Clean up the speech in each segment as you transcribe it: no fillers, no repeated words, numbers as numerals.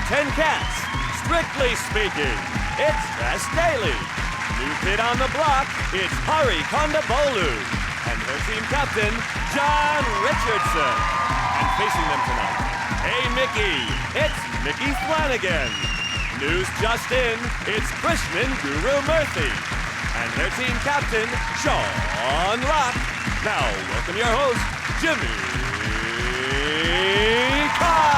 10 cats. Strictly speaking, it's Tess Daly. New kid on the block, it's Kondabolu. And her team captain, Richardson. And facing them tonight, hey Micky, it's Micky Flanagan. News just in, it's Krishanan Guru-Murthy. And their team captain, Sean Rock. Now, welcome your host, Jimmy Carr.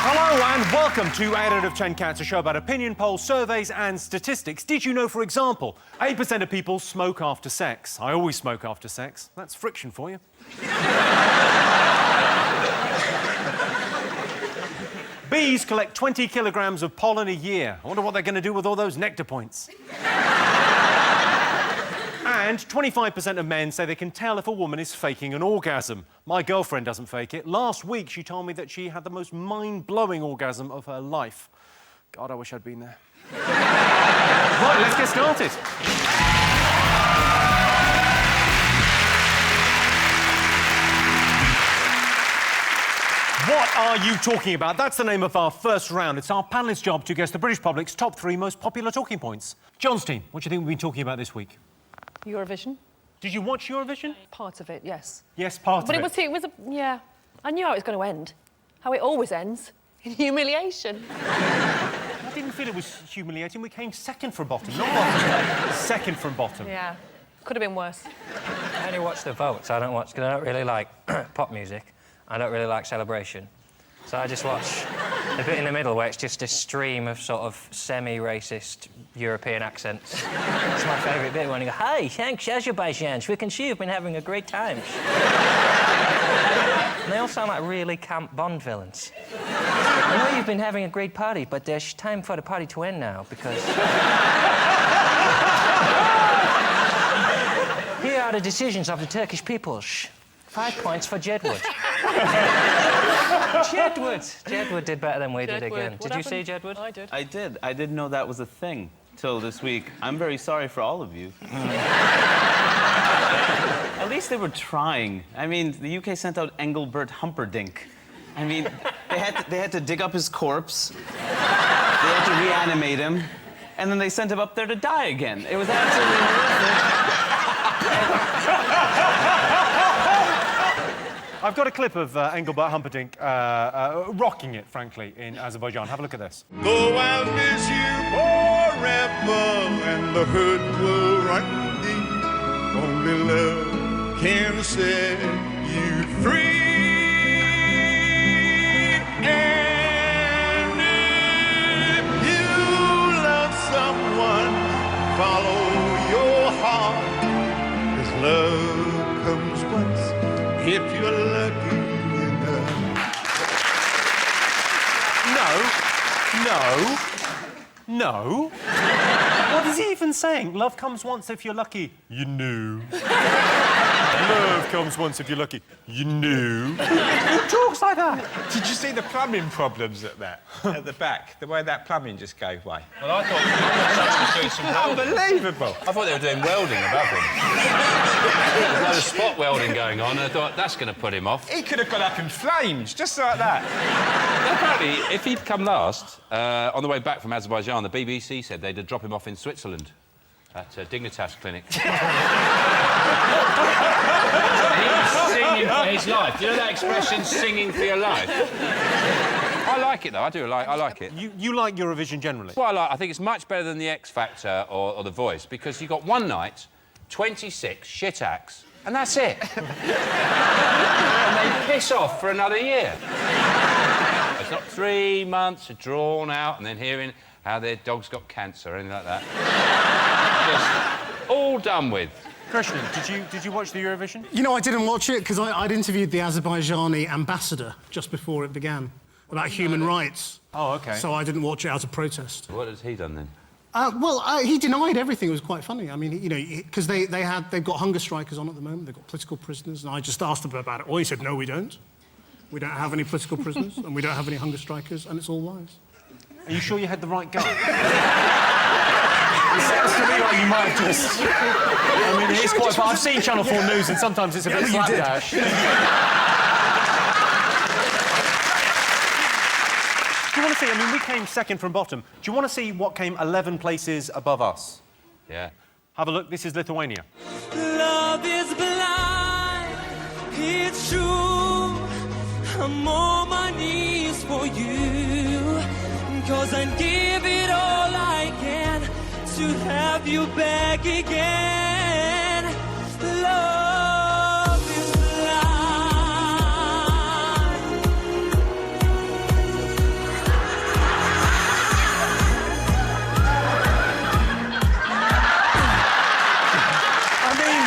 Hello and welcome to 8 out of 10 Cats, a show about opinion polls, surveys and statistics. Did you know, for example, 8% of people smoke after sex? I always smoke after sex. That's friction for you. Bees collect 20 kilograms of pollen a year. I wonder what they're going to do with all those nectar points. And 25% of men say they can tell if a woman is faking an orgasm. My girlfriend doesn't fake it. Last week, she told me that she had the most mind-blowing orgasm of her life. God, I wish I'd been there. Right, let's get started. What are you talking about? That's the name of our first round. It's our panellists' job to guess the British public's top 3 most popular talking points. John's team, what do you think we've been talking about this week? Eurovision. Did you watch Eurovision? Part of it, yes. Yes, part of it. But yeah. I knew how it was going to end. How it always ends. In humiliation. I didn't feel it was humiliating. We came second from bottom, not bottom. Second from bottom. Yeah. Could have been worse. I only watch the votes. I don't watch, because I don't really like pop music. I don't really like Celebration. So I just watch the bit in the middle where it's just a stream of sort of semi-racist European accents. It's my favourite bit when you go, "Hi, thanks, Azerbaijan. We can see you've been having a great time." And they all sound like really camp Bond villains. I know you've been having a great party, but there's time for the party to end now, because... Here are the decisions of the Turkish peoples. 5 points for Jedward. Jedward did better than we did again. Did you see Jedward? I did. I did. I didn't know that was a thing till this week. I'm very sorry for all of you. At least they were trying. I mean, the UK sent out Engelbert Humperdinck. I mean, they had to dig up his corpse. They had to reanimate him. And then they sent him up there to die again. It was absolutely horrific. I've got a clip of Engelbert Humperdinck rocking it, frankly, in Azerbaijan. Have a look at this. Though I'll miss you forever and the hurt will run deep, only love can set you free. And if you love someone, follow your heart, 'cause love comes once. If you're lucky enough. No. What is he even saying? Love comes once if you're lucky. You know. Love comes once if you're lucky. You know. Who talks like that? Did you see the plumbing problems at the back? The way that plumbing just gave way. Well, I thought they were doing some welding. Unbelievable. I thought they were doing welding above him. There's a load of spot welding going on, and I thought, that's going to put him off. He could have got up in flames, just like that. Apparently, if he'd come last, on the way back from Azerbaijan, the BBC said they'd drop him off in Switzerland at Dignitas Clinic. He was singing for his life. You know that expression, singing for your life? I like it, though. I like it. You like Eurovision generally? Well, I think it's much better than the X Factor or The Voice, because you got one night, 26 shit acts, and that's it. And they piss off for another year. It's not 3 months drawn out and then hearing how their dog's got cancer or anything like that. Just all done with. Krishanan, did you watch the Eurovision? You know, I didn't watch it because I'd interviewed the Azerbaijani ambassador just before it began about human rights. Oh, OK. So I didn't watch it out of protest. What has he done then? He denied everything. It was quite funny. I mean, you know, because they've got hunger strikers on at the moment. They've got political prisoners, and I just asked them about it. Well, he said, no, we don't. We don't have any political prisoners, and we don't have any hunger strikers, and it's all lies. Are you sure you had the right guy? It sounds to me like you might have just... I mean, it is quite... I've seen Channel 4 News, and sometimes it's a bit slapdash. to see? I mean, we came second from bottom. Do you want to see what came 11 places above us? Yeah. Have a look. This is Lithuania. Love is blind, it's true. I'm on my knees for you, 'cause I give it all I can to have you back again. Love is blind. I mean...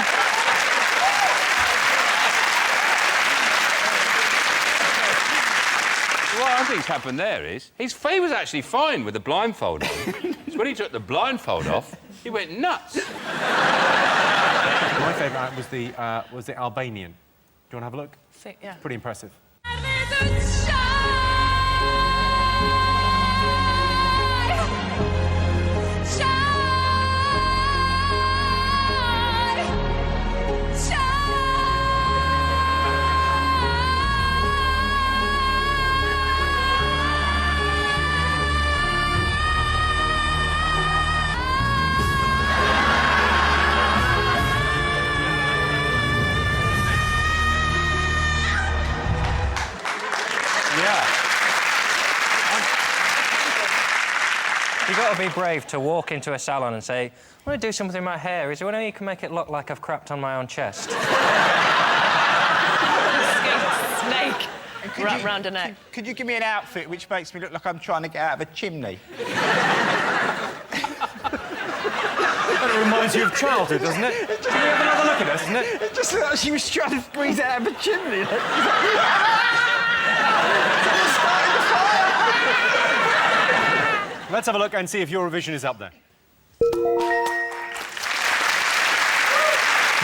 What I think's happened there is he was actually fine with the blindfold on. So when he took the blindfold off, he went nuts. My favourite was the Albanian. Do you want to have a look? Yeah. Pretty impressive. You've got to be brave to walk into a salon and say, I want to do something with my hair. Is there any way you can make it look like I've crapped on my own chest? Snake wrapped round her neck. Could you give me an outfit which makes me look like I'm trying to get out of a chimney? That reminds you of childhood, doesn't it? Can you have another look at us, doesn't it? It just looked like she was trying to squeeze out of a chimney. Let's have a look and see if Eurovision is up there.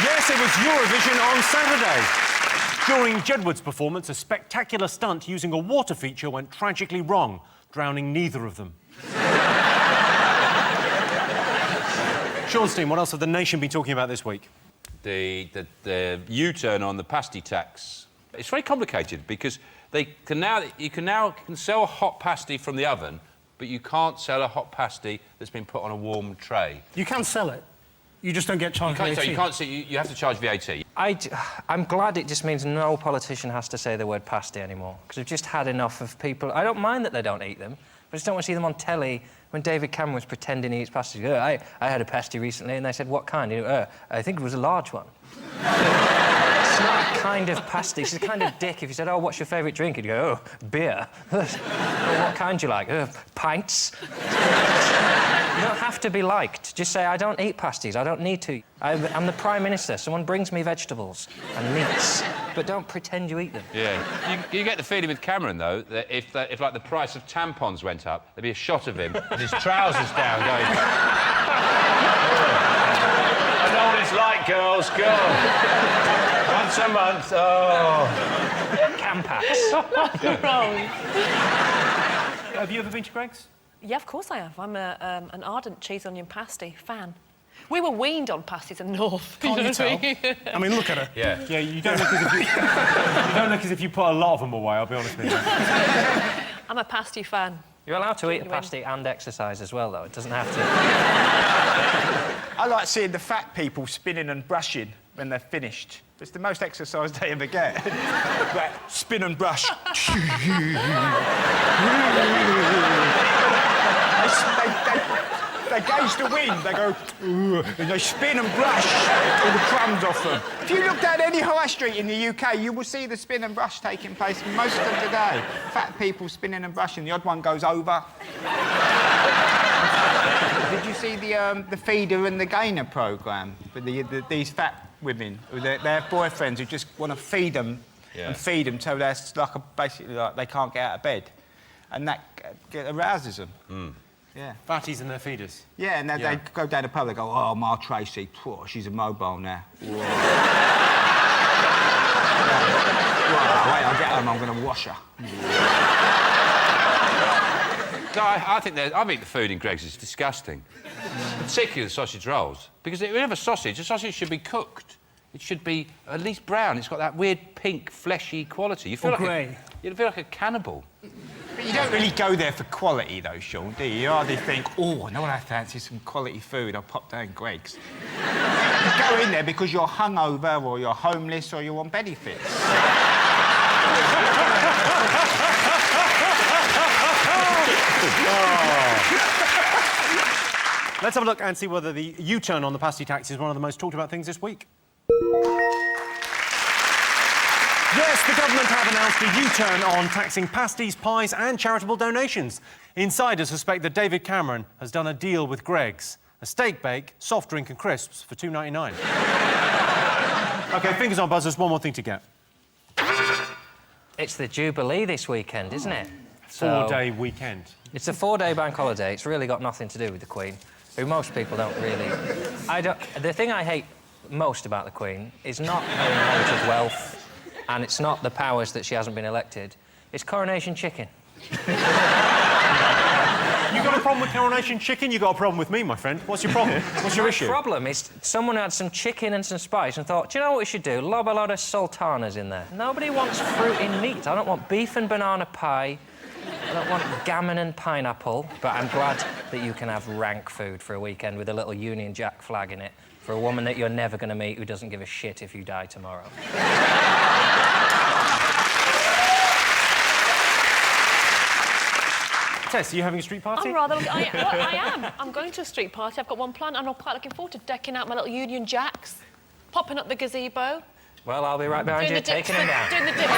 Yes, it was Eurovision on Saturday. During Jedward's performance, a spectacular stunt using a water feature went tragically wrong, drowning neither of them. Seanstein, what else have the nation been talking about this week? The U-turn on the Pasty Tax. It's very complicated because you can now sell a hot pasty from the oven, but you can't sell a hot pasty that's been put on a warm tray. You can sell it. You just don't get charged VAT. So you can't you have to charge VAT. I'm glad it just means no politician has to say the word pasty anymore, because we've just had enough of people... I don't mind that they don't eat them, but I just don't want to see them on telly when David Cameron was pretending he eats pasty. He goes, I had a pasty recently, and they said, what kind? He goes, I think it was a large one. It's not a kind of pasty. She's a kind of dick. If you said, oh, what's your favourite drink? He'd go, oh, beer. Well, what kind do you like? Pints. You don't have to be liked. Just say, I don't eat pasties. I don't need to. I'm the Prime Minister. Someone brings me vegetables and meats, but don't pretend you eat them. Yeah. You get the feeling with Cameron, though, that if like, the price of tampons went up, there'd be a shot of him with his trousers down going... I know what it's like, girls. Go. Once a month, oh... Campax. Wrong. Have you ever been to Greg's? Yeah, of course I have. I'm an ardent cheese onion pasty fan. We were weaned on pasties in the north. Can't you tell? I mean, look at her. Yeah. Yeah, you don't look as if you... you don't look as if you put a lot of them away, I'll be honest with you. I'm a pasty fan. You're allowed to eat a pasty and exercise as well, though. It doesn't have to... I like seeing the fat people spinning and brushing when they're finished. It's the most exercise they ever get. Like, spin and brush. They gauge the wind. They go, and they spin and brush all the crumbs off them. If you look down any high street in the UK, you will see the spin and brush taking place most of the day. Fat people spinning and brushing. The odd one goes over. Did you see the feeder and the gainer programme with these fat women, their boyfriends who just want to feed them and feed them till they're basically like they can't get out of bed, and that arouses them. Mm. Yeah. Fatties and their feeders. Yeah, and they go down the pub. They go, oh, Ma Tracy, she's a mobile now. Whoa. Wait, I'll get home. I'm going to wash her. No, I think the food in Greggs is disgusting. Particularly the sausage rolls. Because if you have a sausage should be cooked. It should be at least brown. It's got that weird pink, fleshy quality. You feel grey. You feel like a cannibal. But you don't really go there for quality, though, Sean, do you? You hardly think, oh, I know what I fancy, some quality food, I'll pop down Greg's. You go in there because you're hungover, or you're homeless, or you're on benefits. Let's have a look and see whether the U-turn on the Pasty Tax is one of the most talked about things this week. Yes, the government have announced a U-turn on taxing pasties, pies and charitable donations. Insiders suspect that David Cameron has done a deal with Greg's. A steak bake, soft drink and crisps for $2.99. OK, fingers on buzzers, one more thing to get. It's the Jubilee this weekend, isn't it? Four-day weekend. It's a 4-day bank holiday. It's really got nothing to do with the Queen, who most people don't really... The thing I hate most about the Queen is not her inherited wealth, and it's not the powers that she hasn't been elected. It's coronation chicken. You got a problem with coronation chicken? You got a problem with me, my friend. What's your problem? What's your issue? The problem is someone had some chicken and some spice and thought, do you know what we should do? Lob a lot of sultanas in there. Nobody wants fruit in meat. I don't want beef and banana pie. I don't want gammon and pineapple. But I'm glad that you can have rank food for a weekend with a little Union Jack flag in it for a woman that you're never going to meet who doesn't give a shit if you die tomorrow. Tess, are you having a street party? I am. I'm going to a street party. I've got one planned and I'm quite looking forward to decking out my little Union Jacks, popping up the gazebo. Well, I'll be right behind you, taking him down. Doing the dip.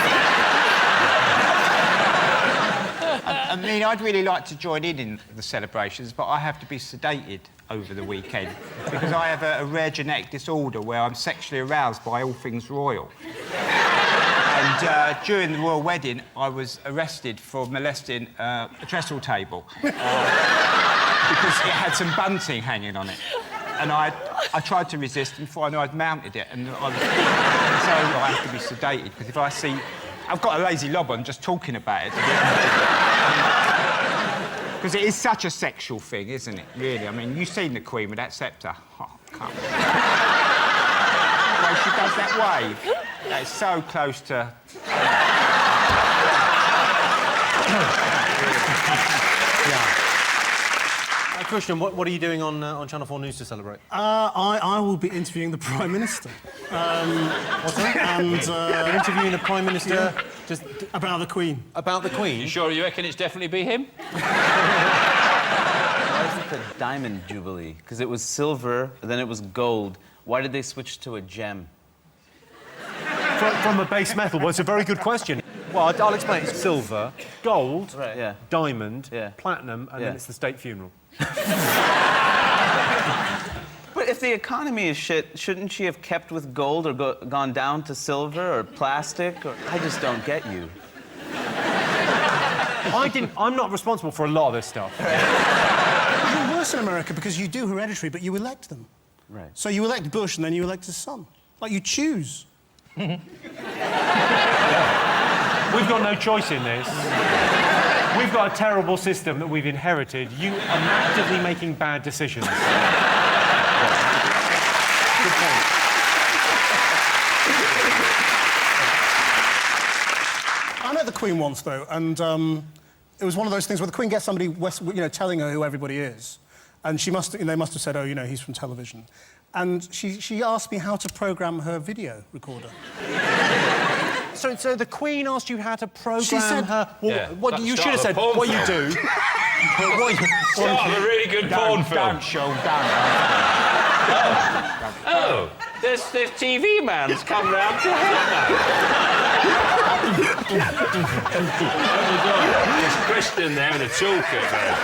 I mean, I'd really like to join in the celebrations, but I have to be sedated over the weekend because I have a rare genetic disorder where I'm sexually aroused by all things royal. And during the royal wedding, I was arrested for molesting a trestle table because it had some bunting hanging on it. And I tried to resist, and before I knew I'd mounted it, and so I have to be sedated because if I see... I've got a lazy lob on just talking about it. Because it is such a sexual thing, isn't it, really? I mean, you've seen the Queen with that sceptre. Oh, come on. The way she does that wave, that's so close to... Krishanan, what are you doing on Channel 4 News to celebrate? I will be interviewing the Prime Minister. What's that? And... You're interviewing the Prime Minister... Yeah. Just about the Queen. About the Queen? You sure you reckon it's definitely be him? Why is it the Diamond Jubilee? Because it was silver, then it was gold. Why did they switch to a gem? From a base metal? Well, it's a very good question. Well, I'll explain. It's silver, gold, diamond, platinum, and then it's the state funeral. But if the economy is shit, shouldn't she have kept with gold or gone down to silver or plastic? Or... I just don't get you. I'm not responsible for a lot of this stuff. You're worse in America because you do hereditary, but you elect them. Right. So you elect Bush and then you elect his son. Like, you choose. We've got no choice in this. We've got a terrible system that we've inherited. You are actively making bad decisions. Good point. I met the Queen once, though, and it was one of those things where the Queen gets somebody, telling her who everybody is, and they must have said, oh, he's from television. And she asked me how to program her video recorder. So the Queen asked you how to program she said, her... What you should have said, what you do... Start of a really good porn film. Don't, Sean, don't. Oh, there's TV man's come round to help There's Kristen there and a toolkit there.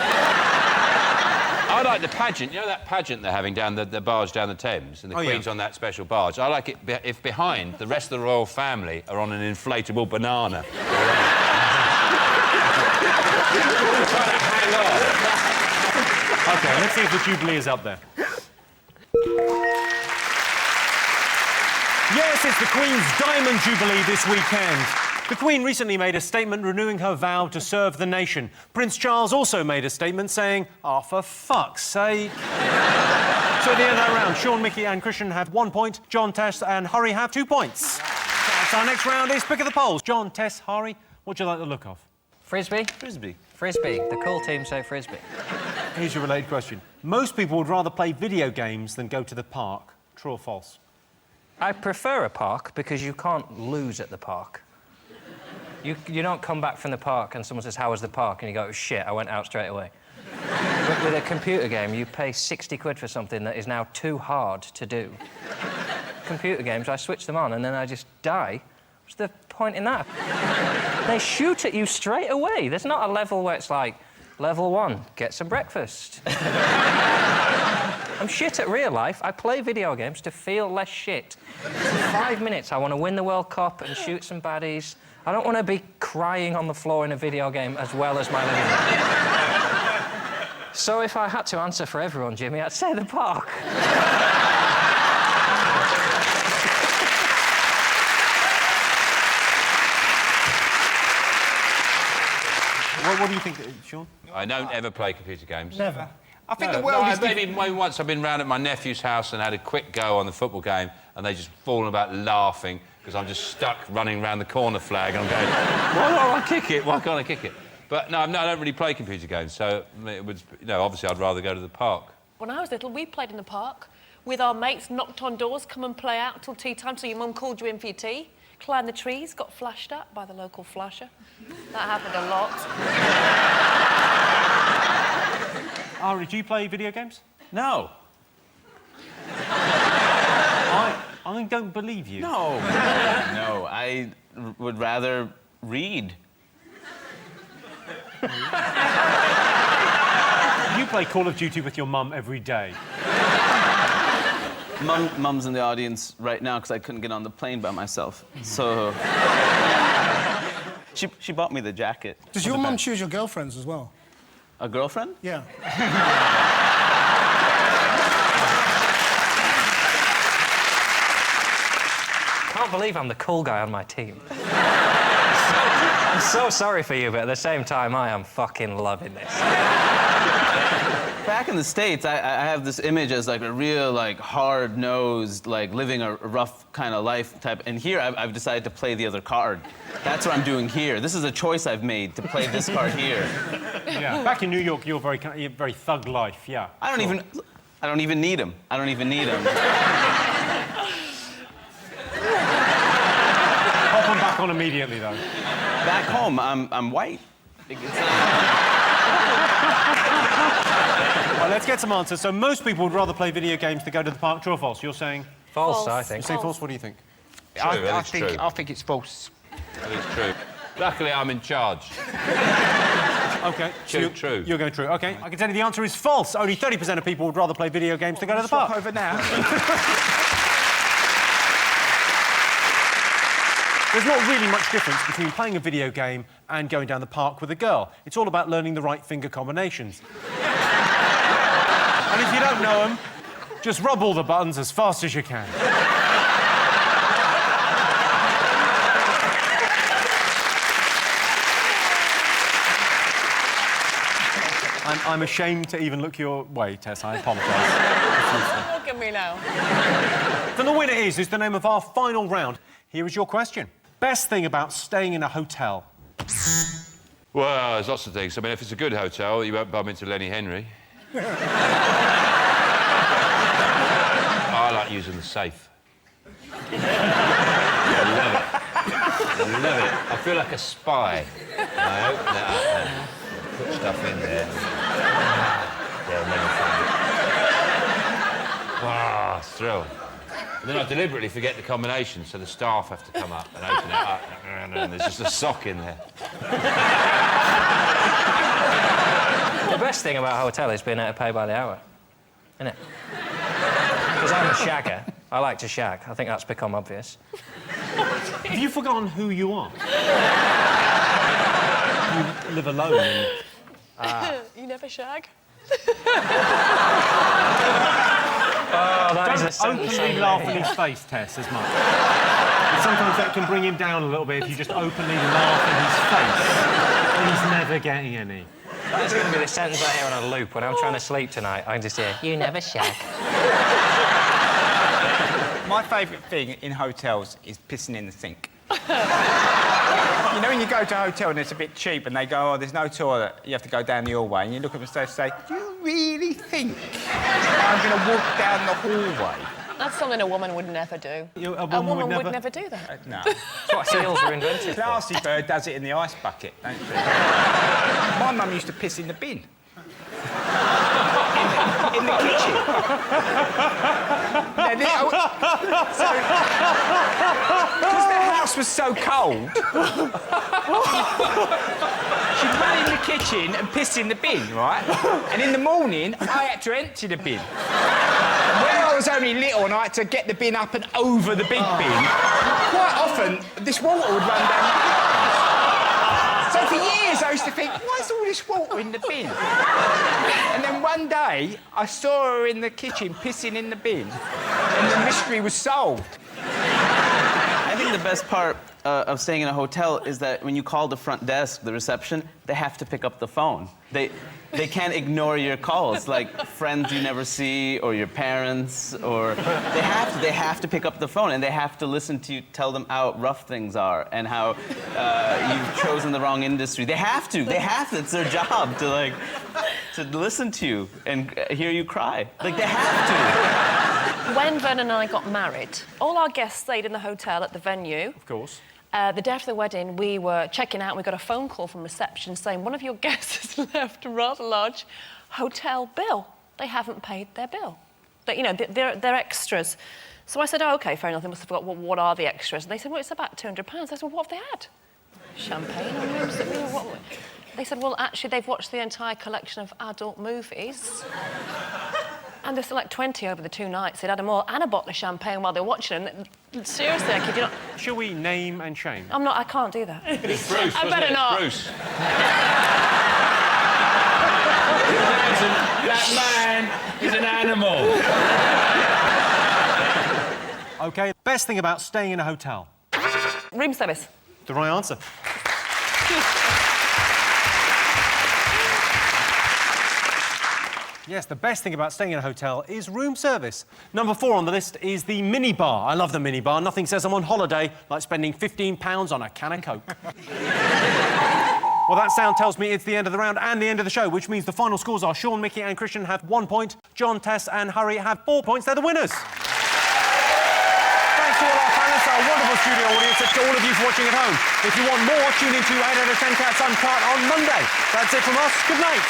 I like the pageant. You know that pageant they're having down the barge down the Thames, and the Queen's on that special barge. I like it if behind the rest of the royal family are on an inflatable banana. Hang on. OK, let's see if the Jubilee is up there. Yes, it's the Queen's Diamond Jubilee this weekend. The Queen recently made a statement renewing her vow to serve the nation. Prince Charles also made a statement saying, oh, for fuck's sake. So at the end of that round, Sean, Micky and Krishanan have 1 point. John, Tess and Hurry have 2 points. So our next round is Pick of the Polls. John, Tess, Hari, what do you like the look of? Frisbee? Frisbee. Frisbee. The cool team say Frisbee. Here's your related question. Most people would rather play video games than go to the park. True or false? I prefer a park because you can't lose at the park. You don't come back from the park and someone says, how was the park? And you go, shit, I went out straight away. But with a computer game, you pay 60 quid for something that is now too hard to do. Computer games, I switch them on and then I just die. What's the point in that? They shoot at you straight away. There's not a level where it's like, level 1, get some breakfast. I'm shit at real life. I play video games to feel less shit. For 5 minutes, I want to win the World Cup and shoot some baddies. I don't want to be crying on the floor in a video game as well as my living room. So if I had to answer for everyone, Jimmy, I'd say the park. What do you think, Sean? I don't ever play computer games. Never. I think the world is... Maybe once I've been round at my nephew's house and had a quick go on the football game and they just fallen about laughing because I'm just stuck running around the corner flag and I'm going, why don't I kick it? Why can't I kick it? But no, I don't really play computer games, so it would, obviously I'd rather go to the park. When I was little, we played in the park with our mates, knocked on doors, come and play out till tea time, so your mum called you in for your tea. Climbed the trees, got flashed at by the local flasher. That happened a lot. Ari, do you play video games? No. I don't believe you. No. No, I would rather read. You play Call of Duty with your mum every day. Mum's in the audience right now because I couldn't get on the plane by myself. So... she bought me the jacket. Does your mum choose your girlfriends as well? A girlfriend? Yeah. Can't believe I'm the cool guy on my team. I'm so sorry for you, but at the same time, I am fucking loving this. Back in the States, I have this image as like a real, like, hard-nosed, like, living a rough kind of life type. And here, I've decided to play the other card. That's what I'm doing here. This is a choice I've made, to play this card here. Yeah. Back in New York, you're very thug life, yeah. I don't even need him. I don't even need him. Pop them back on immediately, though. Back home, I'm white. Well, let's get some answers. So most people would rather play video games than go to the park. True or false? You're saying? False, I think. You say false? What do you think? I think it's false. That is true. Luckily, I'm in charge. OK. True. You're going true. OK. I can tell you the answer is false. Only 30% of people would rather play video games than go to the park. Over now. There's not really much difference between playing a video game and going down the park with a girl. It's all about learning the right finger combinations. And if you don't know them, just rub all the buttons as fast as you can. I'm ashamed to even look your way, Tess. I apologise. Look at me now. Then the winner is the name of our final round. Here is your question. Best thing about staying in a hotel? Well, there's lots of things. I mean, if it's a good hotel, you won't bump into Lenny Henry. I like using the safe. I love it. I love it. I feel like a spy. I open it up and put stuff in there. They'll never find it. Wow, thrill. And then I deliberately forget the combination, so the staff have to come up and open it up, and there's just a sock in there. The best thing about a hotel is being able to pay by the hour, isn't it? Because I'm a shagger. I like to shag. I think that's become obvious. Have you forgotten who you are? You live alone and... You never shag? Oh, that is a Don't openly laugh in his face, Tess, as much. And sometimes that can bring him down a little bit if you just openly laugh in his face. And he's never getting any. That's going to be the sentence I hear on a loop when I'm trying to sleep tonight. I can just hear, you never shag. My favourite thing in hotels is pissing in the sink. You know when you go to a hotel and it's a bit cheap and they go, oh, there's no toilet, you have to go down the hallway, and you look at them and say, do you really think I'm going to walk down the hallway? That's something a woman would never do. A woman would never do that. No. That's what seals were invented for. Classy bird does it in the ice bucket, don't she? My mum used to piss in the bin. In the kitchen. Because the house was so cold, she'd run in the kitchen and piss in the bin, right? And in the morning, I had to empty the bin. Where I was only little and I had to get the bin up and over the big bin, quite often this water would run down the bin. So for years I used to think, why is all this water in the bin? And then one day I saw her in the kitchen pissing in the bin and the mystery was solved. I think the best part of staying in a hotel is that when you call the front desk, the reception, they have to pick up the phone. They can't ignore your calls, like friends you never see or your parents, or they have to pick up the phone and they have to listen to you tell them how rough things are and how you've chosen the wrong industry. They have to. It's their job to listen to you and hear you cry. Like, they have to. When Vernon and I got married, all our guests stayed in the hotel at the venue. Of course. The day after the wedding, we were checking out and we got a phone call from reception saying one of your guests has left a rather large hotel bill. They haven't paid their bill. They're extras. So I said, oh, OK, fair enough, they must have forgot, what are the extras? And they said, well, it's about £200. I said, well, what have they had? Champagne and rooms. They said, well, actually, they've watched the entire collection of adult movies. And there's like 20 over the 2 nights. They'd had them all and a bottle of champagne while they were watching them. Seriously, I kid you not. Shall we name and shame? I can't do that. It's Bruce, I better not. Bruce. That man is an animal. OK, best thing about staying in a hotel? Room service. The right answer. Yes, the best thing about staying in a hotel is room service. Number 4 on the list is the minibar. I love the minibar. Nothing says I'm on holiday like spending £15 on a can of Coke. Well, that sound tells me it's the end of the round and the end of the show, which means the final scores are Sean, Micky and Krishanan have 1 point. John, Tess and Harry have 4 points. They're the winners. Thanks to all our panellists, our wonderful studio audience, and to all of you for watching at home. If you want more, tune in to 8 out of 10 Cats Uncut on Monday. That's it from us. Good night.